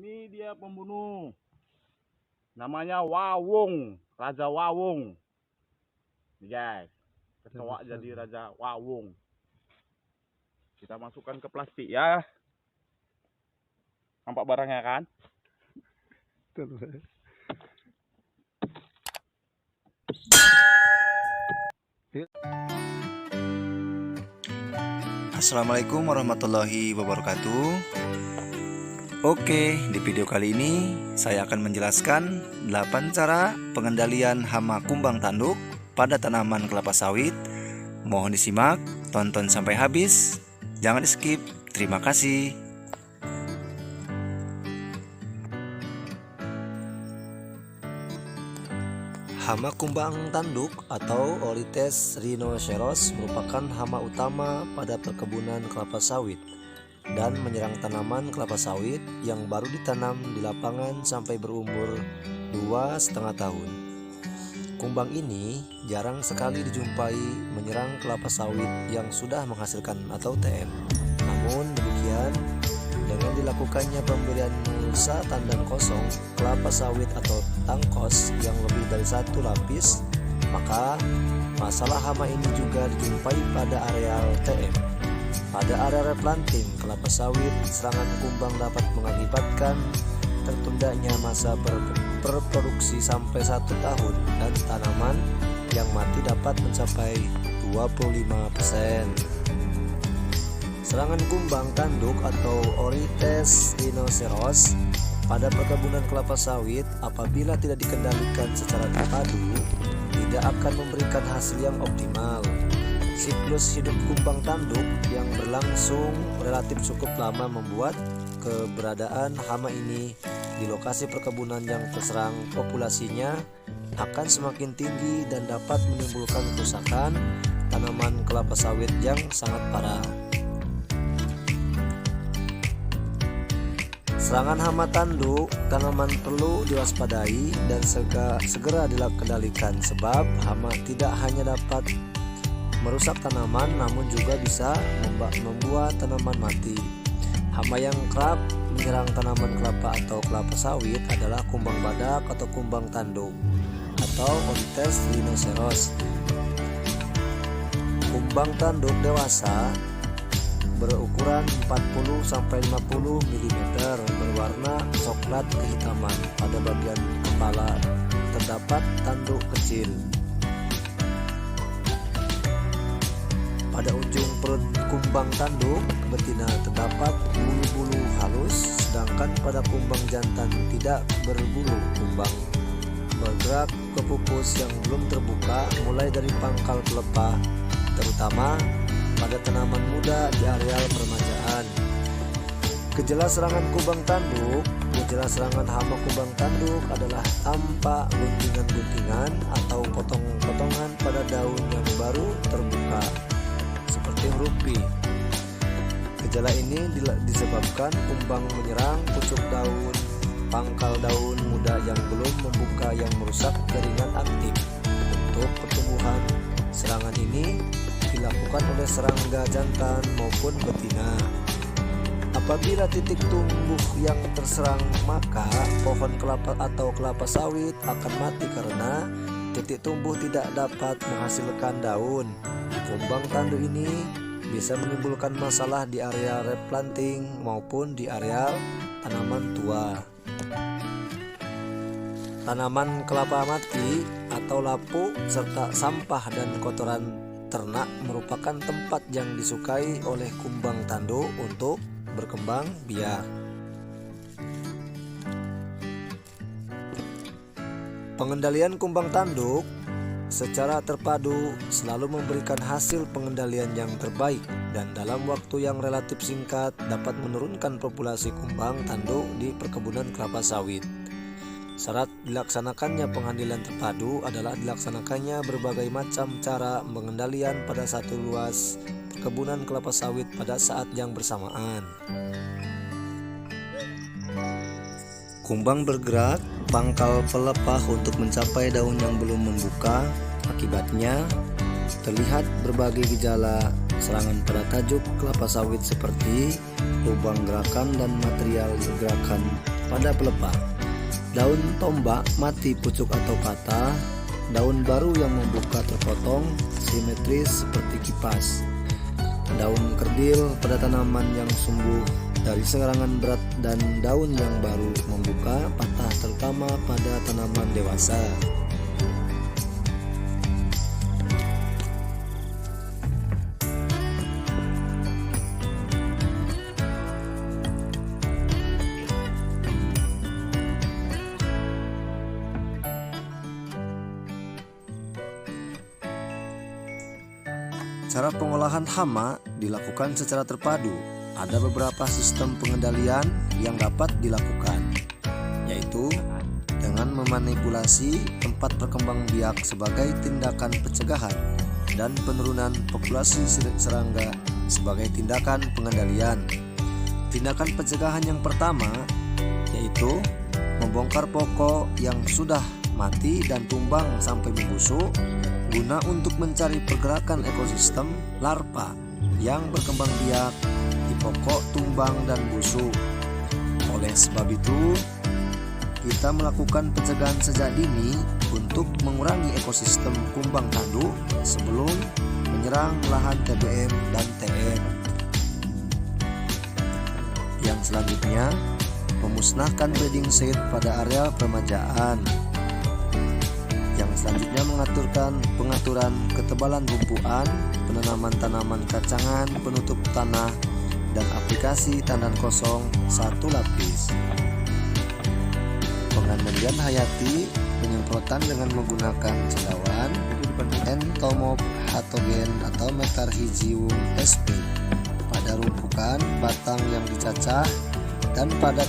Ini dia pembunuh. Namanya Wawung, Raja Wawung. Nih guys, kecoa jadi Raja Wawung. Kita masukkan ke plastik ya. Nampak barangnya kan? Assalamualaikum warahmatullahi wabarakatuh. Oke, di video kali ini saya akan menjelaskan 8 cara pengendalian hama kumbang tanduk pada tanaman kelapa sawit. Mohon disimak, tonton sampai habis, jangan di skip. Terima kasih. Hama kumbang tanduk atau Orytes rhinoceros merupakan hama utama pada perkebunan kelapa sawit dan menyerang tanaman kelapa sawit yang baru ditanam di lapangan sampai berumur 2,5 tahun. Kumbang ini jarang sekali dijumpai menyerang kelapa sawit yang sudah menghasilkan atau TM. Namun demikian, dengan dilakukannya pemberian mulsa tandan kosong kelapa sawit atau tangkos yang lebih dari 1 lapis, maka masalah hama ini juga dijumpai pada areal TM. Pada area replanting kelapa sawit, serangan kumbang dapat mengakibatkan tertundanya masa berproduksi sampai 1 tahun dan tanaman yang mati dapat mencapai 25%. Serangan kumbang tanduk atau Orytes rhinoceros pada perkebunan kelapa sawit apabila tidak dikendalikan secara terpadu tidak akan memberikan hasil yang optimal. Siklus hidup kumbang tanduk yang berlangsung relatif cukup lama membuat keberadaan hama ini di lokasi perkebunan yang terserang populasinya akan semakin tinggi dan dapat menimbulkan kerusakan tanaman kelapa sawit yang sangat parah. Serangan hama tanduk tanaman perlu diwaspadai dan segera dikendalikan sebab hama tidak hanya dapat merusak tanaman namun juga bisa membuat tanaman mati. Hama yang kerap menyerang tanaman kelapa atau kelapa sawit adalah kumbang badak atau kumbang tanduk atau Orytes rhinoceros. Kumbang tanduk dewasa berukuran 40-50 mm, berwarna coklat kehitaman. Pada bagian kepala terdapat tanduk kecil. Pada ujung perut kumbang tanduk betina terdapat bulu-bulu halus, sedangkan pada kumbang jantan tidak berbulu. Kumbang bergerak ke pupus yang belum terbuka mulai dari pangkal pelepah, terutama pada tanaman muda di areal peremajaan. Gejala serangan kumbang tanduk. Gejala serangan hama kumbang tanduk adalah tampak guntingan-guntingan atau potong-potongan pada daun yang baru terbuka seperti huruf P. Gejala ini disebabkan kumbang menyerang pucuk daun, pangkal daun muda yang belum membuka yang merusak jaringan aktif. Untuk pertumbuhan, serangan ini dilakukan oleh serangga jantan maupun betina. Apabila titik tumbuh yang terserang, maka pohon kelapa atau kelapa sawit akan mati karena titik tumbuh tidak dapat menghasilkan daun. Kumbang tanduk ini bisa menimbulkan masalah di area replanting maupun di area tanaman tua. Tanaman kelapa mati atau lapuk serta sampah dan kotoran ternak merupakan tempat yang disukai oleh kumbang tanduk untuk berkembang biak. Pengendalian kumbang tanduk secara terpadu selalu memberikan hasil pengendalian yang terbaik dan dalam waktu yang relatif singkat dapat menurunkan populasi kumbang tanduk di perkebunan kelapa sawit. Syarat dilaksanakannya pengendalian terpadu adalah dilaksanakannya berbagai macam cara pengendalian pada satu luas perkebunan kelapa sawit pada saat yang bersamaan. Kumbang bergerak pangkal pelepah untuk mencapai daun yang belum membuka. Akibatnya terlihat berbagai gejala serangan pada tajuk kelapa sawit seperti lubang gerakan dan material gerakan pada pelepah. Daun tombak mati pucuk atau patah, daun baru yang membuka terpotong, simetris seperti kipas. Daun kerdil pada tanaman yang sembuh dari serangan berat dan daun yang baru membuka patah terutama pada tanaman dewasa. Cara pengolahan hama dilakukan secara terpadu. Ada beberapa sistem pengendalian yang dapat dilakukan, yaitu dengan memanipulasi tempat berkembang biak sebagai tindakan pencegahan dan penurunan populasi serangga sebagai tindakan pengendalian. Tindakan pencegahan yang pertama yaitu membongkar pokok yang sudah mati dan tumbang sampai membusuk guna untuk mencari pergerakan ekosistem larva yang berkembang biak di pokok tumbang dan busuk. Oleh sebab itu, kita melakukan pencegahan sejak dini untuk mengurangi ekosistem kumbang tanduk sebelum menyerang lahan TBM dan TM. Yang selanjutnya, memusnahkan breeding seed pada area permajaan. Yang selanjutnya mengaturkan pengaturan ketebalan rumpuan, penanaman tanaman kacangan, penutup tanah, dan aplikasi tandan kosong 1 lapis. Pengendalian hayati, penyemprotan dengan menggunakan cendawan, entomop hatogen atau Metarhizium sp pada rumpukan, batang yang dicacah, dan pada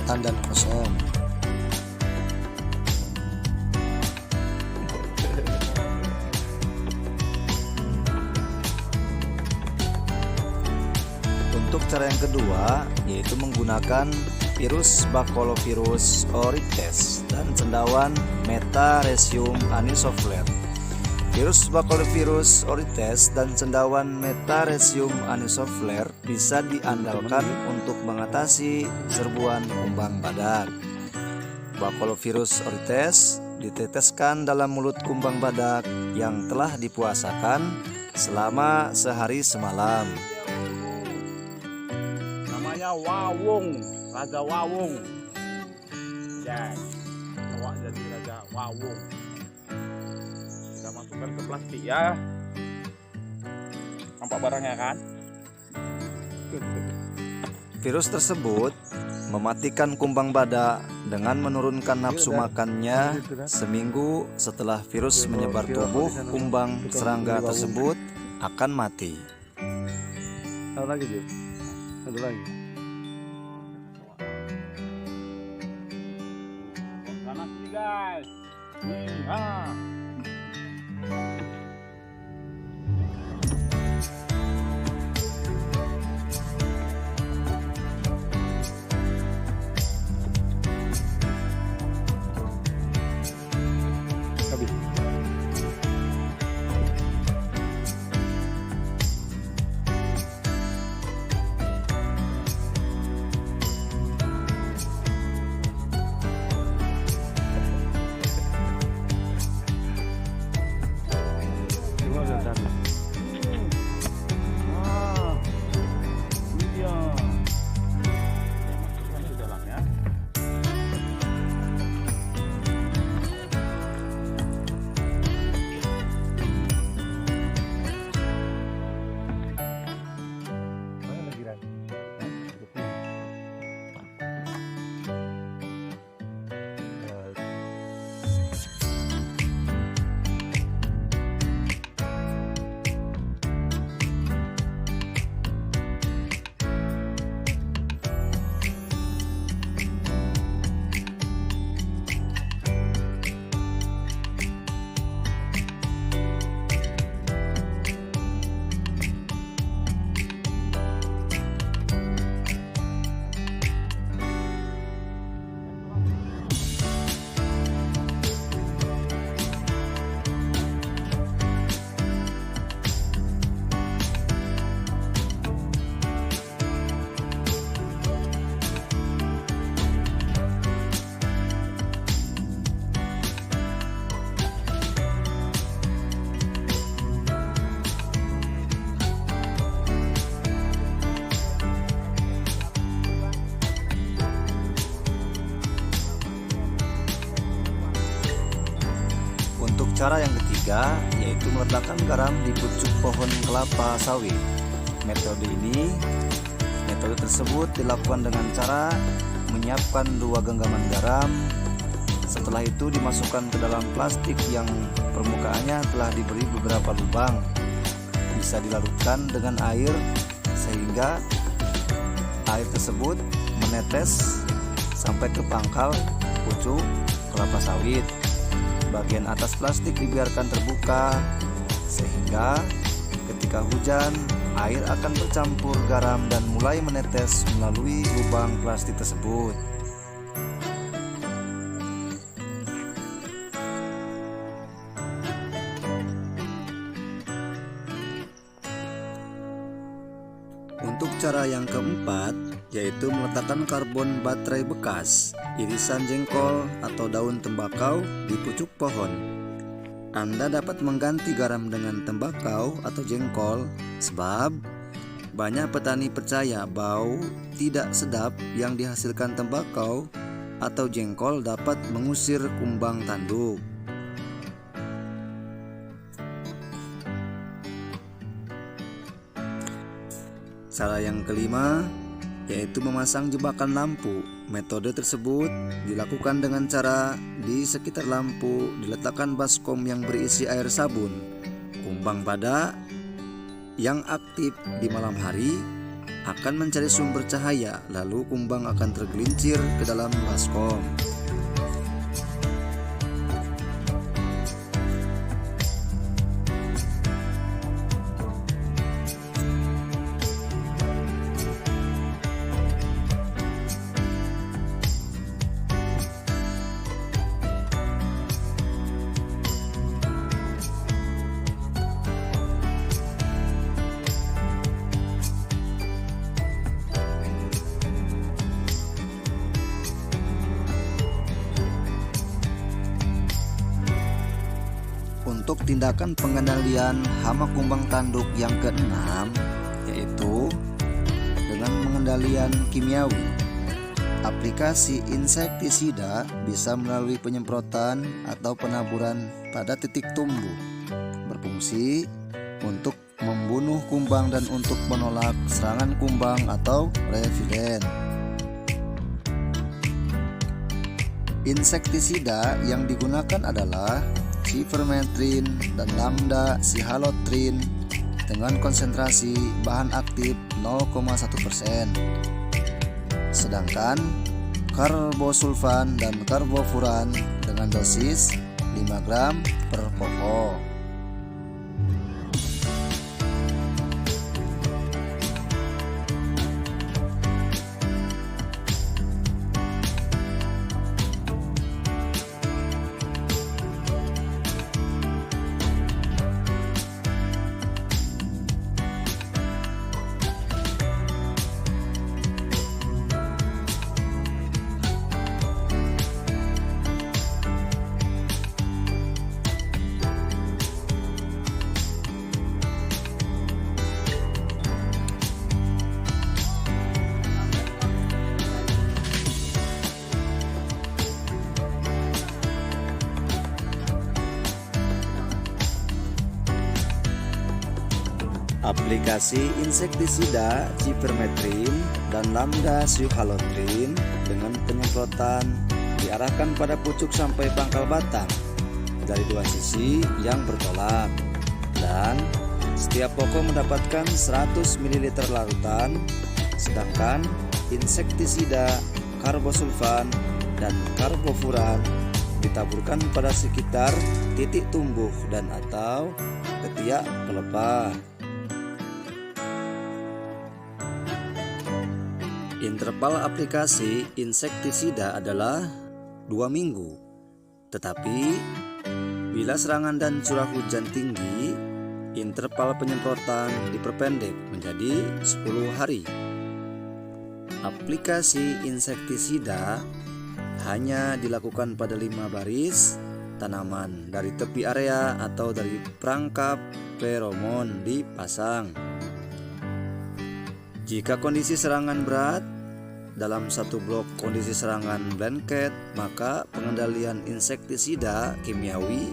tandan kosong. Untuk cara yang kedua yaitu menggunakan virus Baculovirus oryctes dan cendawan Metarhizium anisoflare. Virus Baculovirus oryctes dan cendawan Metarhizium anisoflare bisa diandalkan untuk mengatasi serbuan kumbang badak. Baculovirus oryctes diteteskan dalam mulut kumbang badak yang telah dipuasakan selama sehari semalam. Namanya wawung, Raja Wawung. Ya, awak jadi Raja Wawung. Kita masukkan ke plastik ya. Nampak barangnya kan? Virus tersebut mematikan kumbang badak dengan menurunkan nafsu makannya seminggu setelah virus menyebar tubuh kumbang serangga tersebut akan mati. Ada lagi, Jim? Ada lagi. Sana sini guys. Nih, ha. Habis. cara yang ketiga yaitu meletakkan garam di pucuk pohon kelapa sawit. Metode tersebut dilakukan dengan cara menyiapkan 2 genggaman garam. Setelah itu dimasukkan ke dalam plastik yang permukaannya telah diberi beberapa lubang. Bisa dilarutkan dengan air sehingga air tersebut menetes sampai ke pangkal pucuk kelapa sawit. Bagian atas plastik dibiarkan terbuka sehingga ketika hujan air akan bercampur garam dan mulai menetes melalui lubang plastik tersebut. Untuk cara yang keempat yaitu meletakkan karbon baterai bekas, irisan jengkol atau daun tembakau di pucuk pohon. Anda dapat mengganti garam dengan tembakau atau jengkol sebab banyak petani percaya bau tidak sedap yang dihasilkan tembakau atau jengkol dapat mengusir kumbang tanduk. Cara yang kelima yaitu memasang jebakan lampu. Metode tersebut dilakukan dengan cara di sekitar lampu diletakkan baskom yang berisi air sabun. Kumbang badak yang aktif di malam hari akan mencari sumber cahaya, lalu kumbang akan tergelincir ke dalam baskom. Untuk tindakan pengendalian hama kumbang tanduk yang keenam yaitu dengan pengendalian kimiawi. Aplikasi insektisida bisa melalui penyemprotan atau penaburan pada titik tumbuh, berfungsi untuk membunuh kumbang dan untuk menolak serangan kumbang atau revilent. Insektisida yang digunakan adalah Cipermetrin dan Lambda Cihalotrin dengan konsentrasi bahan aktif 0,1%. Sedangkan karbosulfan dan karbofuran dengan dosis 5 gram per pokok. Aplikasi insektisida Cipermetrin dan Lambda Cihalotrin dengan penyemprotan diarahkan pada pucuk sampai pangkal batang dari 2 sisi yang bertolak, dan setiap pokok mendapatkan 100 ml larutan, sedangkan insektisida karbosulfan dan karbofuran ditaburkan pada sekitar titik tumbuh dan atau ketiak pelepah. Interval aplikasi insektisida adalah 2 minggu. Tetapi bila serangan dan curah hujan tinggi, interval penyemprotan diperpendek menjadi 10 hari. Aplikasi insektisida hanya dilakukan pada 5 baris tanaman dari tepi area atau dari perangkap feromon dipasang. Jika kondisi serangan berat dalam satu blok kondisi serangan blanket, maka pengendalian insektisida kimiawi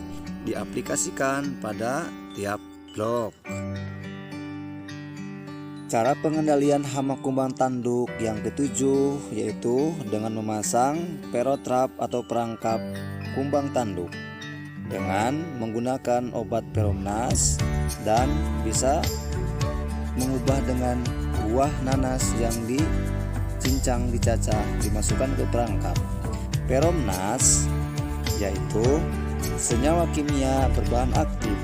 diaplikasikan pada tiap blok. Cara pengendalian hama kumbang tanduk yang ketujuh yaitu dengan memasang perotrap atau perangkap kumbang tanduk dengan menggunakan obat Peromnas dan bisa mengubah dengan buah nanas yang dicincang, dicacah, dimasukkan ke perangkap. Peromnas yaitu senyawa kimia berbahan aktif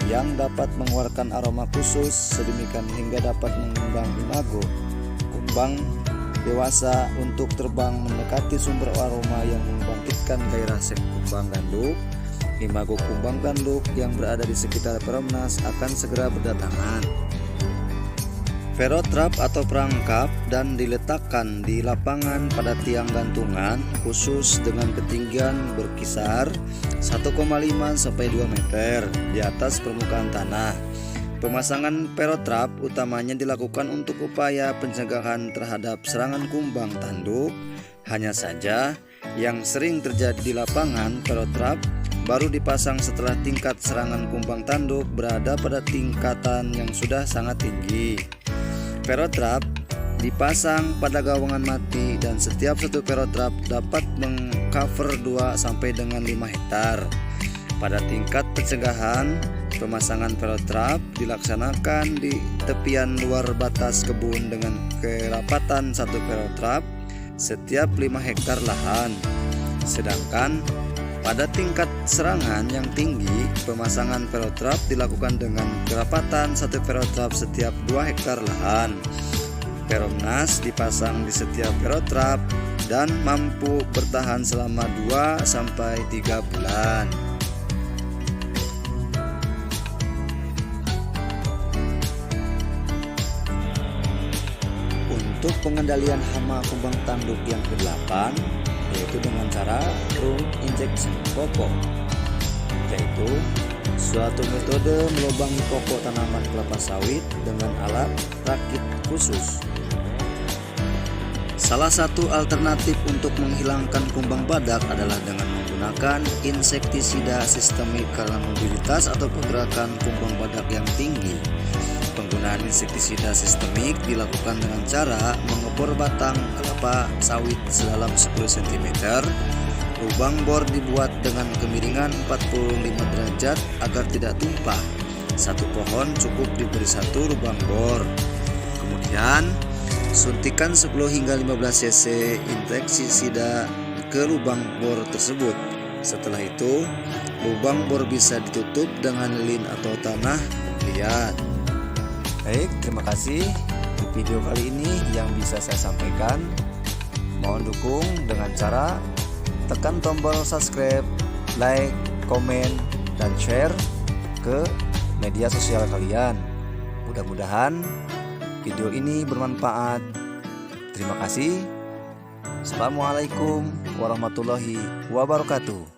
yang dapat mengeluarkan aroma khusus sedemikian hingga dapat mengundang imago kumbang dewasa untuk terbang mendekati sumber aroma yang membangkitkan gairah kumbang tanduk. Imago kumbang tanduk yang berada di sekitar Peromnas akan segera berdatangan. Perotrap atau perangkap dan diletakkan di lapangan pada tiang gantungan khusus dengan ketinggian berkisar 1,5 sampai 2 meter di atas permukaan tanah. Pemasangan perotrap utamanya dilakukan untuk upaya pencegahan terhadap serangan kumbang tanduk. Hanya saja yang sering terjadi di lapangan, perotrap baru dipasang setelah tingkat serangan kumbang tanduk berada pada tingkatan yang sudah sangat tinggi. Perotrap dipasang pada gawangan mati dan setiap satu perotrap dapat mengcover 2 sampai dengan 5 hektar. Pada tingkat pencegahan, pemasangan perotrap dilaksanakan di tepian luar batas kebun dengan kerapatan 1 perotrap setiap 5 hektar lahan. Sedangkan pada tingkat serangan yang tinggi, pemasangan perotrap dilakukan dengan kerapatan 1 perotrap setiap 2 hektar lahan. Peromnas dipasang di setiap perotrap dan mampu bertahan selama 2 sampai 3 bulan. Untuk pengendalian hama kumbang tanduk yang ke-8 yaitu dengan cara root injection pokok, yaitu suatu metode melubangi pokok tanaman kelapa sawit dengan alat rakit khusus. Salah satu alternatif untuk menghilangkan kumbang badak adalah dengan menggunakan insektisida sistemik karena mobilitas atau pergerakan kumbang badak yang tinggi. Penggunaan insektisida sistemik dilakukan dengan cara mengebor batang kelapa sawit sedalam 10 cm. Lubang bor dibuat dengan kemiringan 45 derajat agar tidak tumpah. Satu pohon cukup diberi 1 lubang bor. Kemudian suntikan 10 hingga 15 cc insektisida ke lubang bor tersebut. Setelah itu, lubang bor bisa ditutup dengan lilin atau tanah liat. Baik, terima kasih. Di video kali ini yang bisa saya sampaikan, mohon dukung dengan cara tekan tombol subscribe, like, komen, dan share ke media sosial kalian. Mudah-mudahan video ini bermanfaat. Terima kasih. Assalamualaikum warahmatullahi wabarakatuh.